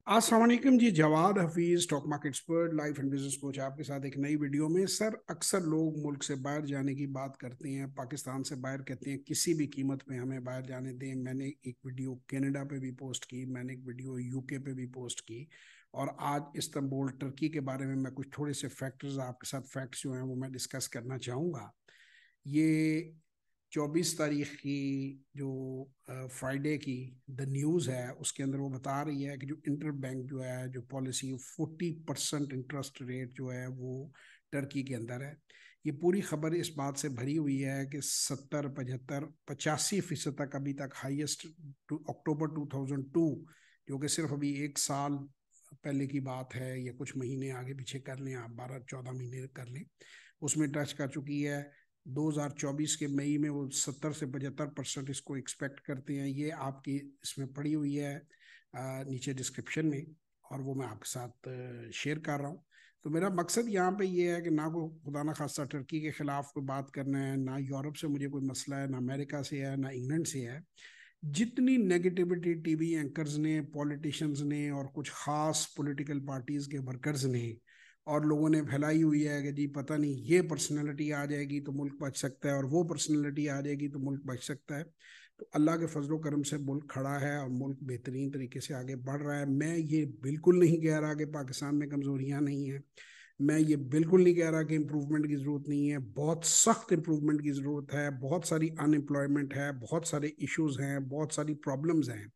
अस्सलाम वालेकुम जी। Jawad Hafeez, stock market expert, life and business coach, आपके साथ एक नई वीडियो में। सर, अक्सर लोग मुल्क से बाहर जाने की बात करते हैं, पाकिस्तान से बाहर कहते हैं किसी भी कीमत पे हमें बाहर जाने दें। मैंने एक वीडियो कनाडा पे भी पोस्ट की, मैंने एक वीडियो यूके पे भी पोस्ट की, और आज इस्तांबुल टर्की के बारे में मैं कुछ थोड़े से फैक्टर्स आपके साथ, फैक्ट्स जो हैं वो मैं डिस्कस करना चाहूँगा। ये 24 तारीख की जो फ्राइडे की द न्यूज़ है, उसके अंदर वो बता रही है कि जो इंटर बैंक जो है, जो पॉलिसी 40% इंटरेस्ट रेट जो है वो टर्की के अंदर है। ये पूरी खबर इस बात से भरी हुई है कि 70, 75, 85% तक, अभी तक हाईएस्ट अक्टूबर 2002, जो कि सिर्फ अभी एक साल पहले की बात है, या कुछ महीने आगे पीछे कर लें आप, 12-14 महीने कर लें, उसमें टच कर चुकी है। 2024 के मई में वो 70 से 75% इसको एक्सपेक्ट करते हैं। ये आपकी इसमें पड़ी हुई है नीचे डिस्क्रिप्शन में, और वो मैं आपके साथ शेयर कर रहा हूँ। तो मेरा मकसद यहाँ पे ये है कि ना को खुदा ना खास्ता टर्की के खिलाफ कोई बात करना है, ना यूरोप से मुझे कोई मसला है, ना अमेरिका से है, ना इंग्लैंड से है। जितनी नेगेटिविटी टीवी एंकर्स ने, पॉलिटिशियंस ने, और कुछ खास पॉलिटिकल पार्टीज के वर्कर्स ने और लोगों ने फैलाई हुई है कि जी पता नहीं ये पर्सनैलिटी आ जाएगी तो मुल्क बच सकता है, और वो पर्सनैलिटी आ जाएगी तो मुल्क बच सकता है। तो अल्लाह के फजलो करम से मुल्क खड़ा है और मुल्क बेहतरीन तरीके से आगे बढ़ रहा है। मैं ये बिल्कुल नहीं कह रहा कि पाकिस्तान में कमजोरियां नहीं हैं, मैं ये बिल्कुल नहीं कह रहा कि इम्प्रूवमेंट की ज़रूरत नहीं है। बहुत सख्त इम्प्रूवमेंट की ज़रूरत है, बहुत सारी अनएम्प्लॉयमेंट है, बहुत सारे इश्यूज हैं, बहुत सारी प्रॉब्लम्स हैं।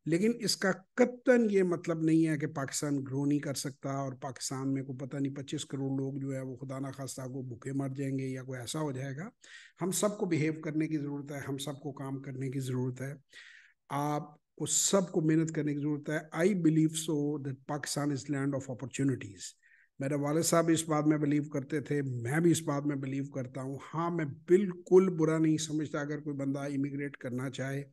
लेकिन इसका कतन ये मतलब नहीं है कि पाकिस्तान ग्रो नहीं कर सकता, और पाकिस्तान में को पता नहीं 25 करोड़ लोग जो है वो खुदा ना खास्ता को भूखे मर जाएंगे या कोई ऐसा हो जाएगा। हम सबको बिहेव करने की ज़रूरत है, हम सबको काम करने की ज़रूरत है, आपको सबको मेहनत करने की ज़रूरत है। I believe so that Pakistan is land of opportunities. मेरे वाले साहब भी इस बात में बिलीव करते थे, मैं भी इस बात में बिलीव करता हूँ। हाँ, मैं बिल्कुल बुरा नहीं समझता अगर कोई बंदा इमिग्रेट करना चाहे,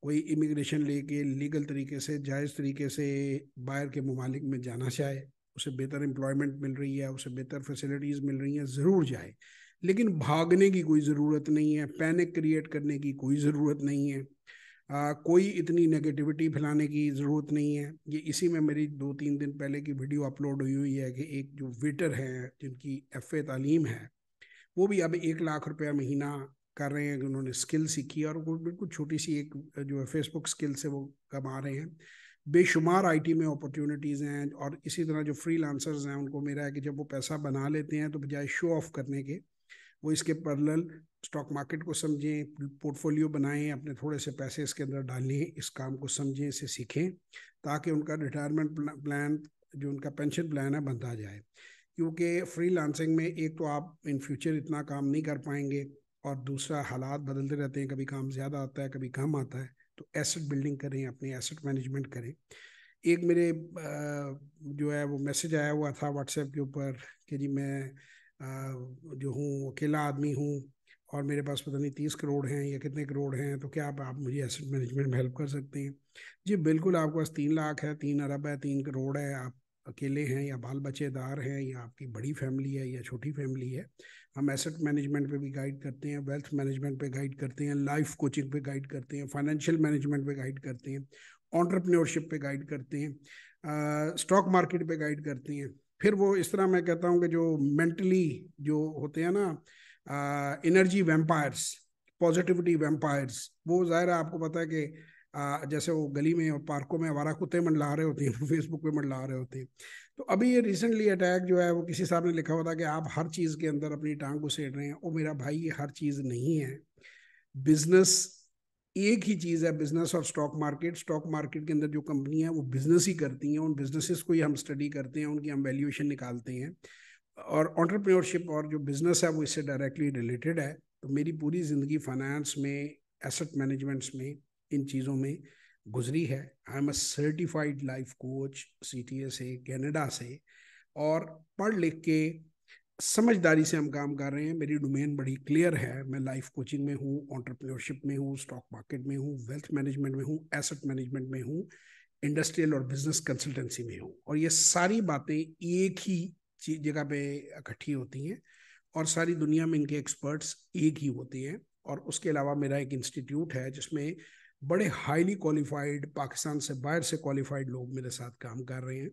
कोई इमिग्रेशन लेके लीगल तरीके से, जायज़ तरीके से बाहर के ममालिक में जाना चाहे, उसे बेहतर एम्प्लॉयमेंट मिल रही है, उसे बेहतर फैसिलिटीज़ मिल रही हैं, ज़रूर जाए। लेकिन भागने की कोई ज़रूरत नहीं है, पैनिक क्रिएट करने की कोई ज़रूरत नहीं है, कोई इतनी नेगेटिविटी फैलाने की ज़रूरत नहीं है। ये इसी में मेरी 2-3 दिन पहले की वीडियो अपलोड हुई हुई है कि एक जो वेटर है जिनकी एफ ए तालीम है, वो भी अब 1 लाख रुपया महीना कर रहे हैं कि उन्होंने स्किल सीखी, और वो बिल्कुल छोटी सी एक जो है फेसबुक स्किल से वो कमा रहे हैं। बेशुमार आईटी में अपॉर्चुनिटीज़ हैं, और इसी तरह जो फ्रीलांसर्स हैं उनको मेरा है कि जब वो पैसा बना लेते हैं तो बजाय शो ऑफ करने के, वो इसके पैरेलल स्टॉक मार्केट को समझें, पोर्टफोलियो बनाएं, अपने थोड़े से पैसे इसके अंदर डालें, इस काम को समझें, इसे सीखें, ताकि उनका रिटायरमेंट प्लान, जो उनका पेंशन प्लान है, बनता जाए। क्योंकि फ्रीलांसिंग में एक तो आप इन फ्यूचर इतना काम नहीं कर पाएंगे, और दूसरा हालात बदलते रहते हैं, कभी काम ज़्यादा आता है, कभी कम आता है। तो एसेट बिल्डिंग करें, अपनी एसेट मैनेजमेंट करें। एक मेरे जो है वो मैसेज आया हुआ था व्हाट्सएप के ऊपर कि जी मैं जो हूँ अकेला आदमी हूँ, और मेरे पास पता नहीं 30 करोड़ हैं या कितने करोड़ हैं, तो क्या आप मुझे एसेट मैनेजमेंट में हेल्प कर सकते हैं? जी बिल्कुल, आपके पास 3 लाख है, 3 अरब है, 3 करोड़ है, आप अकेले हैं या बाल बच्चेदार हैं, या आपकी बड़ी फैमिली है या छोटी फैमिली है, हम एसेट मैनेजमेंट पे भी गाइड करते हैं, वेल्थ मैनेजमेंट पे गाइड करते हैं, लाइफ कोचिंग पे गाइड करते हैं, फाइनेंशियल मैनेजमेंट पे गाइड करते हैं, एंटरप्रेन्योरशिप पे गाइड करते हैं, स्टॉक मार्केट पे गाइड करते हैं। फिर वो इस तरह मैं कहता हूँ कि जो मेंटली जो होते हैं ना, एनर्जी वैम्पायर्स, पॉजिटिविटी वैम्पायर्स, वो ज़ाहिर है आपको पता है कि जैसे वो गली में और पार्कों में आवारा कुत्ते मंडला रहे होते हैं, वो फेसबुक पे मंडला रहे होते हैं। तो अभी ये रिसेंटली अटैक जो है, वो किसी साहब ने लिखा हुआ था कि आप हर चीज़ के अंदर अपनी टांग घुसेड़ रहे हैं। ओ मेरा भाई, ये हर चीज़ नहीं है। बिजनेस एक ही चीज़ है, बिजनेस और स्टॉक मार्केट। स्टॉक मार्केट के अंदर जो कंपनियां हैं वो बिजनेस ही करती हैं, उन बिजनेसेस को ही हम स्टडी करते हैं, उनकी हम वैल्यूएशन निकालते हैं, और एंटरप्रेन्योरशिप और जो बिजनेस है वो इससे डायरेक्टली रिलेटेड है। तो मेरी पूरी ज़िंदगी फाइनेंस में, एसेट मैनेजमेंट्स में, इन चीज़ों में गुजरी है। I am a certified life coach, CTA से, कनाडा से, और पढ़ लिख के समझदारी से हम काम कर रहे हैं। मेरी डोमेन बड़ी क्लियर है, मैं लाइफ कोचिंग में हूँ, एंटरप्रेन्योरशिप में हूँ, स्टॉक मार्केट में हूँ, वेल्थ मैनेजमेंट में हूँ, एसेट मैनेजमेंट में हूँ, इंडस्ट्रियल और बिजनेस कंसल्टेंसी में हूँ। और ये सारी बातें एक ही जगह पे इकट्ठी होती हैं, और सारी दुनिया में इनके एक्सपर्ट्स एक ही होते हैं। और उसके अलावा मेरा एक इंस्टीट्यूट है जिसमें बड़े हाईली क्वालिफाइड, पाकिस्तान से बाहर से क्वालिफाइड लोग मेरे साथ काम कर रहे हैं,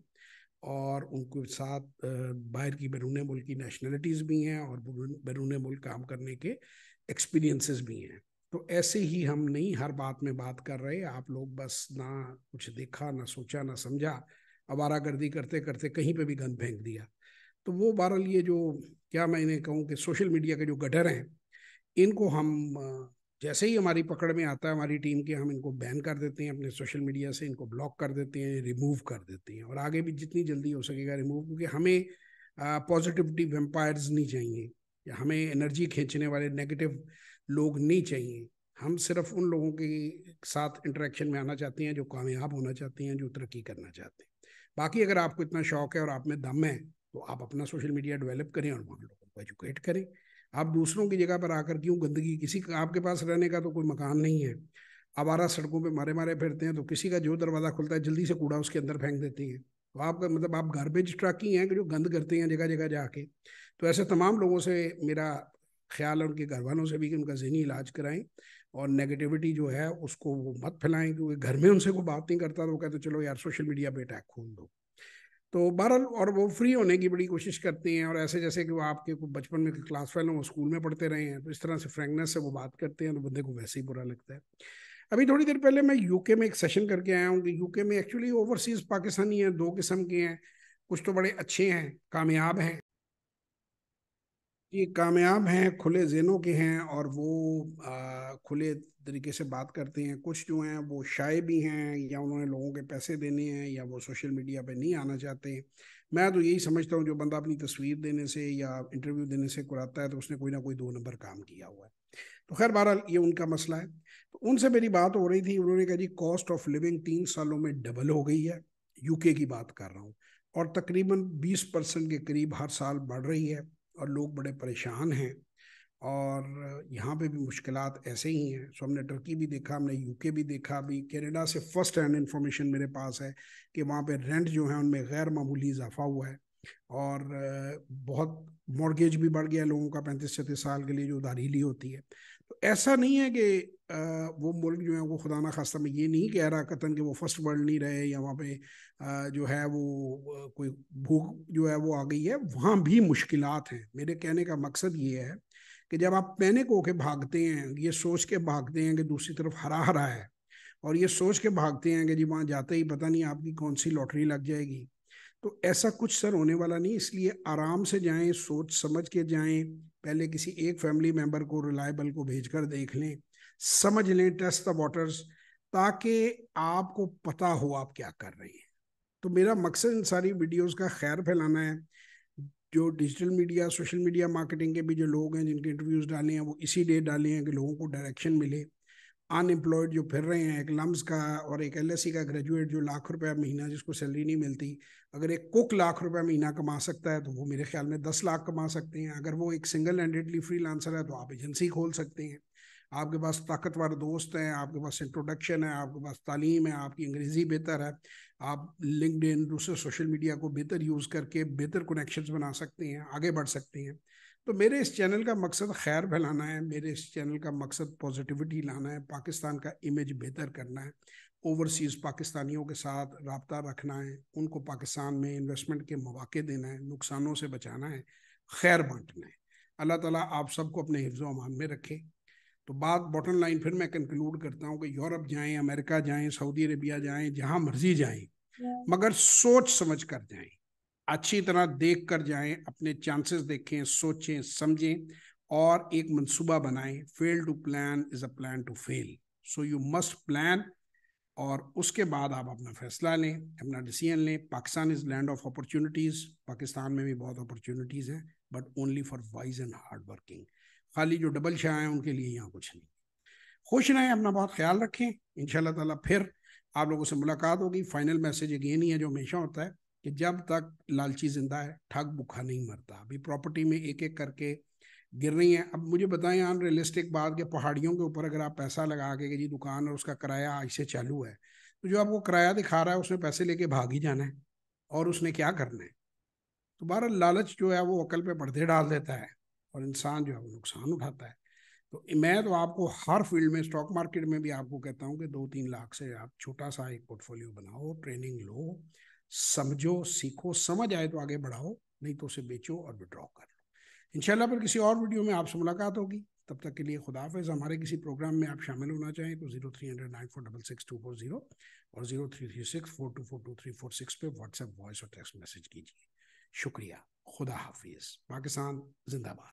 और उनके साथ बाहर की बैरून मुल्क की नेशनलिटीज़ भी हैं और बैरून मुल्क काम करने के एक्सपीरियंसेस भी हैं। तो ऐसे ही हम नहीं हर बात में बात कर रहे, आप लोग बस ना कुछ देखा, ना सोचा, ना समझा, आवारागर्दी करते करते कहीं पे भी गंद फेंक दिया। तो वो बहरहाल ये जो क्या मैं इन्हें कहूँ कि सोशल मीडिया के जो गटर हैं, इनको हम जैसे ही हमारी पकड़ में आता है हमारी टीम के, हम इनको बैन कर देते हैं अपने सोशल मीडिया से, इनको ब्लॉक कर देते हैं, रिमूव कर देते हैं, और आगे भी जितनी जल्दी हो सकेगा रिमूव, क्योंकि हमें पॉजिटिविटी वेम्पायर्स नहीं चाहिए, या हमें एनर्जी खींचने वाले नेगेटिव लोग नहीं चाहिए। हम सिर्फ उन लोगों के साथ इंटरेक्शन में आना चाहते हैं जो कामयाब होना चाहते हैं, जो तरक्की करना चाहते हैं। बाकी अगर आपको इतना शौक है और आप में दम है तो आप अपना सोशल मीडिया डेवलप करें और वहाँ लोगों को एजुकेट करें। आप दूसरों की जगह पर आकर क्यों गंदगी, किसी आपके पास रहने का तो कोई मकान नहीं है, आवारा सड़कों पे मारे मारे फिरते हैं, तो किसी का जो दरवाज़ा खुलता है जल्दी से कूड़ा उसके अंदर फेंक देते हैं। तो आपका मतलब आप गार्बेज ट्रक ही हैं कि जो गंद करते हैं जगह जगह जाके। तो ऐसे तमाम लोगों से मेरा ख्याल है, उनके घर वालों से भी, कि उनका ज़हनी इलाज कराएं, और नेगेटिविटी जो है उसको वो मत फैलाएं, क्योंकि घर में उनसे कोई बात नहीं करता तो वो कहते चलो यार सोशल मीडिया पे अटैक खोल दो। तो बहरहाल, और वो फ्री होने की बड़ी कोशिश करते हैं, और ऐसे जैसे कि वो आपके बचपन में क्लास फेल हो, वो स्कूल में पढ़ते रहे हैं, तो इस तरह से फ्रैंकनेस से वो बात करते हैं, तो बंदे को वैसे ही बुरा लगता है। अभी थोड़ी देर पहले मैं यूके में एक सेशन करके आया हूँ कि यूके में एक्चुअली ओवरसीज पाकिस्तानी हैं, दो किस्म के हैं। कुछ तो बड़े अच्छे हैं, कामयाब हैं, ये कामयाब हैं, खुले ज़हनों के हैं, और वो खुले तरीके से बात करते हैं। कुछ जो हैं वो शाय भी हैं, या उन्होंने लोगों के पैसे देने हैं, या वो सोशल मीडिया पे नहीं आना चाहते। मैं तो यही समझता हूँ जो बंदा अपनी तस्वीर देने से या इंटरव्यू देने से कुराता है तो उसने कोई ना कोई 2 नंबर काम किया हुआ है। तो खैर बहरहाल ये उनका मसला है। तो उनसे मेरी बात हो रही थी, उन्होंने कहा जी कॉस्ट ऑफ लिविंग 3 सालों में डबल हो गई है, यूके की बात कर रहा हूँ, और तकरीबन 20% के करीब हर साल बढ़ रही है, और लोग बड़े परेशान हैं, और यहाँ पे भी मुश्किलात ऐसे ही हैं। सो हमने टर्की भी देखा, हमने यूके भी देखा, अभी कनाडा से फर्स्ट हैंड इंफॉर्मेशन मेरे पास है कि वहाँ पे रेंट जो है उनमें गैर मामूली इजाफा हुआ है, और बहुत मॉर्गेज भी बढ़ गया लोगों का, 35-36 साल के लिए जो उधारी ली होती है। तो ऐसा नहीं है कि वो मुल्क जो है वो खुदा ना खास्ता, मैं ये नहीं कह रहा कतन कि वो फर्स्ट वर्ल्ड नहीं रहे, या वहाँ पे जो है वो कोई भूख जो है वो आ गई है, वहाँ भी मुश्किलात हैं। मेरे कहने का मकसद ये है कि जब आप पैनिक होके भागते हैं, ये सोच के भागते हैं कि दूसरी तरफ हरा हरा है, और ये सोच के भागते हैं कि जी वहाँ जाते ही पता नहीं आपकी कौन सी लॉटरी लग जाएगी, तो ऐसा कुछ सर होने वाला नहीं। इसलिए आराम से जाएं, सोच समझ के जाएं, पहले किसी एक फैमिली मेंबर को रिलायबल को भेजकर देख लें, समझ लें, टेस्ट द वाटर्स, ताकि आपको पता हो आप क्या कर रहे हैं। तो मेरा मकसद इन सारी वीडियोस का खैर फैलाना है। जो digital media, social media marketing के भी जो लोग हैं जिनके इंटरव्यूज डाले हैं, वो इसी लिए डाले हैं कि लोगों को डायरेक्शन मिले। अनएम्प्लॉयड जो फिर रहे हैं, एक लम्स का और एक एलएससी का ग्रेजुएट जो लाख रुपया महीना जिसको सैलरी नहीं मिलती, अगर एक कुक लाख रुपया महीना कमा सकता है तो वो मेरे ख्याल में 10 लाख कमा सकते हैं। अगर वो एक सिंगल हैंडेडली फ्रीलांसर है तो आप एजेंसी खोल सकते हैं। आपके पास ताकतवर दोस्त हैं, आपके पास इंट्रोडक्शन है, आपके पास तालीम है, आपकी अंग्रेज़ी बेहतर है, आप लिंक्डइन दूसरे सोशल मीडिया को बेहतर यूज़ करके बेहतर कनेक्शंस बना सकते हैं, आगे बढ़ सकते हैं। तो मेरे इस चैनल का मकसद खैर फैलाना है, मेरे इस चैनल का मकसद पॉजिटिविटी लाना है, पाकिस्तान का इमेज बेहतर करना है, ओवरसीज़ पाकिस्तानियों के साथ रब्ता रखना है, उनको पाकिस्तान में इन्वेस्टमेंट के मौके देना है, नुकसानों से बचाना है, खैर बांटना है। अल्लाह ताला आप सबको अपने हिफ्ज़ व अमान में रखे। तो बात बॉटम लाइन फिर मैं कंक्लूड करता हूँ कि यूरोप जाएं, अमेरिका जाएं, सऊदी अरेबिया जाएं, जहाँ मर्जी जाएं, मगर सोच समझ कर जाएं, अच्छी तरह देख कर जाएं, अपने चांसेस देखें, सोचें समझें, और एक मंसूबा बनाएं। Fail to plan is a plan to fail, so you must plan, और उसके बाद आप अपना फैसला लें, अपना डिसीजन लें। Pakistan is land of opportunities, Pakistan में भी बहुत अपॉर्चुनिटीज़ हैं, but only for wise and hard working. खाली जो डबल शाह हैं उनके लिए यहाँ कुछ नहीं। खुश रहें, अपना बहुत ख्याल रखें। इंशाल्लाह ताला फिर आप लोगों से मुलाकात होगी। फाइनल मैसेज अगेन ही है जो हमेशा होता है कि जब तक लालची जिंदा है ठग भूखा नहीं मरता। अभी प्रॉपर्टी में एक एक करके गिर रही हैं। अब मुझे बताएं अनरियलिस्टिक बात के, पहाड़ियों के ऊपर अगर आप पैसा लगा के कि जी दुकान और उसका किराया आज से चालू है, तो जो आपको किराया दिखा रहा है उसने पैसे लेके भाग ही जाना है, और उसने क्या करना है। तो बहरहाल लालच जो है वो अकल पे पर्दे डाल देता है, और इंसान जो है वो नुकसान उठाता है। تو میں تو آپ کو ہر فیلڈ میں، اسٹاک مارکیٹ میں بھی آپ کو کہتا ہوں کہ 2-3 لاکھ سے آپ چھوٹا سا ایک پورٹ فولیو بناؤ، ٹریننگ لو، سمجھو، سیکھو، سمجھ آئے تو آگے بڑھاؤ، نہیں تو اسے بیچو اور وڈرا کر لو۔ انشاءاللہ پھر کسی اور ویڈیو میں آپ سے ملاقات ہوگی، تب تک کے لیے خدا حافظ۔ ہمارے کسی پروگرام میں آپ شامل ہونا چاہیں تو 030094666240 اور 0336424236 پہ واٹس ایپ وائس اور ٹیکسٹ میسج کیجیے۔ شکریہ، خدا حافظ، پاکستان زندہ باد۔